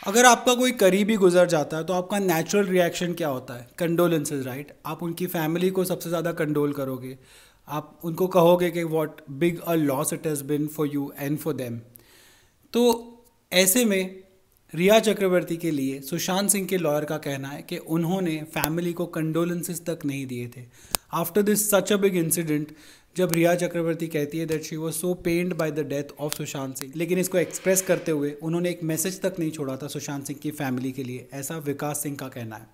अगर आपका कोई करीबी गुजर जाता है तो आपका नेचुरल रिएक्शन क्या होता है? Condolences, right? आप उनकी फैमिली को सबसे ज़्यादा कंडोल करोगे। आप उनको कहोगे कि what big a loss it has been for you and for them. तो ऐसे में रिया चक्रवर्ती के लिए सुशांत सिंह के लॉयर का कहना है कि उन्होंने फैमिली को कंडोलेंसेस तक नहीं दिए थे after this such a big incident. जब रिया चक्रवर्ती कहती है that she was so पेन्ड by the death of Sushant Singh, लेकिन इसको एक्सप्रेस करते हुए उन्होंने एक मैसेज तक नहीं छोड़ा था सुशांत सिंह की फैमिली के लिए, ऐसा विकास सिंह का कहना है।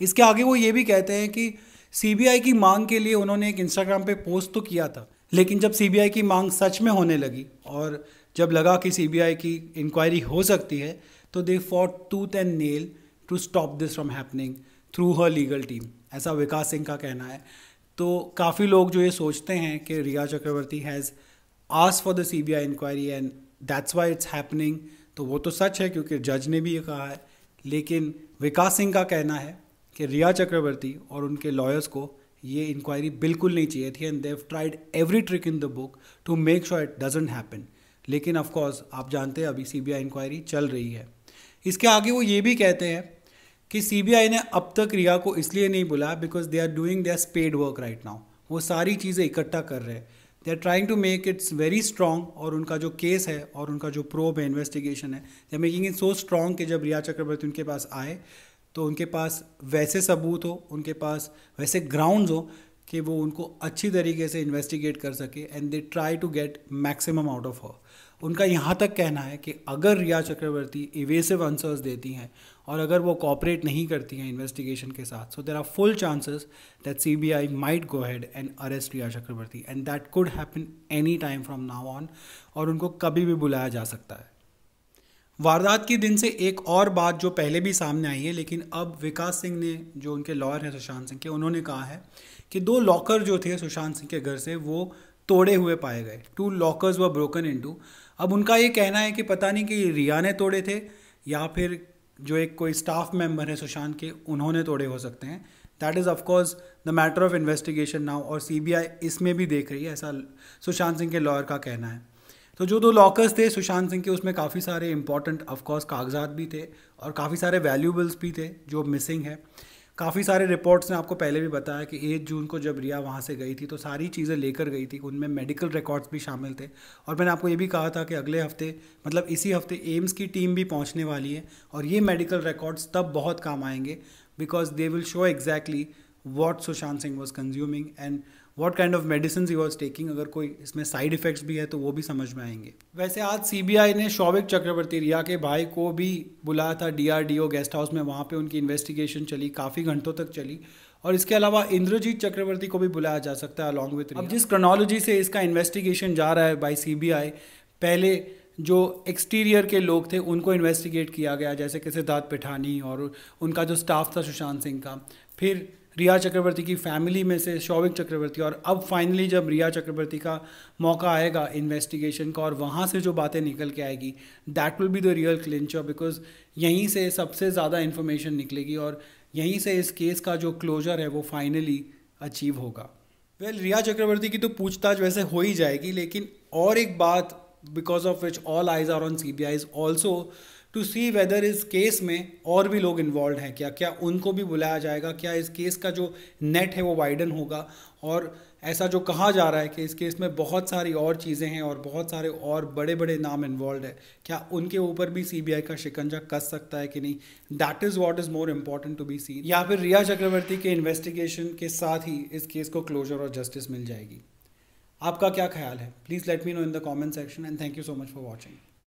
इसके आगे वो ये भी कहते हैं कि सीबीआई की मांग के लिए उन्होंने एक इंस्टाग्राम पे पोस्ट तो किया था, लेकिन जब सीबीआई की मांग सच में होने लगी और जब लगा कि सीबीआई की इंक्वायरी हो सकती है, तो they fought tooth and nail to stop this from happening through her legal team, ऐसा विकास सिंह का कहना है। तो काफ़ी लोग जो ये सोचते हैं कि रिया चक्रवर्ती has asked for the CBI inquiry and that's why it's happening, तो वो तो सच है क्योंकि जज ने भी ये कहा है। लेकिन विकास सिंह का कहना है कि रिया चक्रवर्ती और उनके लॉयर्स को ये इंक्वायरी बिल्कुल नहीं चाहिए थी and they tried every trick in the book to make sure it doesn't happen. लेकिन ऑफ कोर्स आप जानते हैं अभी सीबीआई इंक्वायरी चल रही है। इसके आगे वो ये भी कहते हैं कि सीबीआई ने अब तक रिया को इसलिए नहीं बुलाया because they are doing their spade work right now. वो सारी चीज़ें इकट्ठा कर रहे हैं, they are trying to make its very strong, और उनका जो केस है और उनका जो प्रोब है, इन्वेस्टिगेशन है, they are making it so strong कि जब रिया चक्रवर्ती उनके पास आए तो उनके पास वैसे सबूत हो, उनके पास वैसे ग्राउंड्स हो कि वो उनको अच्छी तरीके से इन्वेस्टिगेट कर सके and they try to get maximum out of her. उनका यहाँ तक कहना है कि अगर रिया चक्रवर्ती इवेसिव आंसर्स देती हैं और अगर वो कॉपरेट नहीं करती हैं इन्वेस्टिगेशन के साथ, सो there are full chances that CBI might go ahead and arrest Riya Chakraborty and that could happen any time from now on, और उनको कभी भी बुलाया जा सकता है। वारदात के दिन से एक और बात जो पहले भी सामने आई है, लेकिन अब विकास सिंह ने, जो उनके लॉयर हैं सुशांत सिंह के, उन्होंने कहा है कि 2 लॉकर जो थे सुशांत सिंह के घर से वो तोड़े हुए पाए गए। 2 लॉकर्स वर ब्रोकन इनटू। अब उनका ये कहना है कि पता नहीं कि रिया ने तोड़े थे या फिर जो एक कोई स्टाफ मेंबर है सुशांत के, उन्होंने तोड़े हो सकते हैं। That is of course the matter of investigation now, और सीबीआई इसमें भी देख रही है, ऐसा सुशांत सिंह के लॉयर का कहना है। तो जो 2 लॉकर्स थे सुशांत सिंह के, उसमें काफ़ी सारे इंपॉर्टेंट ऑफकोर्स कागजात भी थे और काफ़ी सारे वैल्यूबल्स भी थे जो मिसिंग है। काफ़ी सारे रिपोर्ट्स ने आपको पहले भी बताया कि 8 जून को जब रिया वहाँ से गई थी तो सारी चीज़ें लेकर गई थी, उनमें मेडिकल रिकॉर्ड्स भी शामिल थे। और मैंने आपको ये भी कहा था कि अगले हफ्ते, मतलब इसी हफ्ते, एम्स की टीम भी पहुँचने वाली है और ये मेडिकल रिकॉर्ड्स तब बहुत काम आएंगे because they will show exactly what Sushant Singh was consuming and what kind of medicine he was taking. अगर कोई इसमें साइड इफेक्ट्स भी है तो वो भी समझ में आएंगे। वैसे आज सीबीआई ने शौविक चक्रवर्ती, रिया के भाई, को भी बुलाया था डीआरडीओ गेस्ट हाउस में। वहाँ पे उनकी इन्वेस्टिगेशन चली, काफ़ी घंटों तक चली। और इसके अलावा इंद्रजीत चक्रवर्ती को भी बुलाया जा सकता है अलॉन्ग विथ। अब जिस क्रोनोलॉजी से इसका इन्वेस्टिगेशन जा रहा है बाय सीबीआई, पहले जो एक्सटीरियर के लोग थे उनको इन्वेस्टिगेट किया गया, जैसे कि सिद्धार्थ पिठानी और उनका जो स्टाफ था सुशांत सिंह का, फिर रिया चक्रवर्ती की फैमिली में से शौविक चक्रवर्ती, और अब फाइनली जब रिया चक्रवर्ती का मौका आएगा इन्वेस्टिगेशन का और वहाँ से जो बातें निकल के आएगी, that will be the real क्लिंचर, because यहीं से सबसे ज़्यादा इन्फॉर्मेशन निकलेगी और यहीं से इस केस का जो क्लोजर है वो फाइनली अचीव होगा। रिया चक्रवर्ती की तो पूछताछ वैसे हो ही जाएगी, लेकिन और एक बात because of which all eyes are on CBI is also to see whether इस केस में और भी लोग इन्वॉल्व हैं क्या, क्या उनको भी बुलाया जाएगा, क्या इस केस का जो नेट है वो वाइडन होगा। और ऐसा जो कहा जा रहा है कि इस केस में बहुत सारी और चीज़ें हैं और बहुत सारे और बड़े बड़े नाम इन्वॉल्व है, क्या उनके ऊपर भी सीबीआई का शिकंजा कस सकता है कि नहीं, that is what is more important to be seen. या फिर रिया चक्रवर्ती के इन्वेस्टिगेशन के साथ ही इस केस को क्लोजर और जस्टिस मिल जाएगी। आपका क्या ख्याल है? Please let me know in the comment section and thank you so much for watching.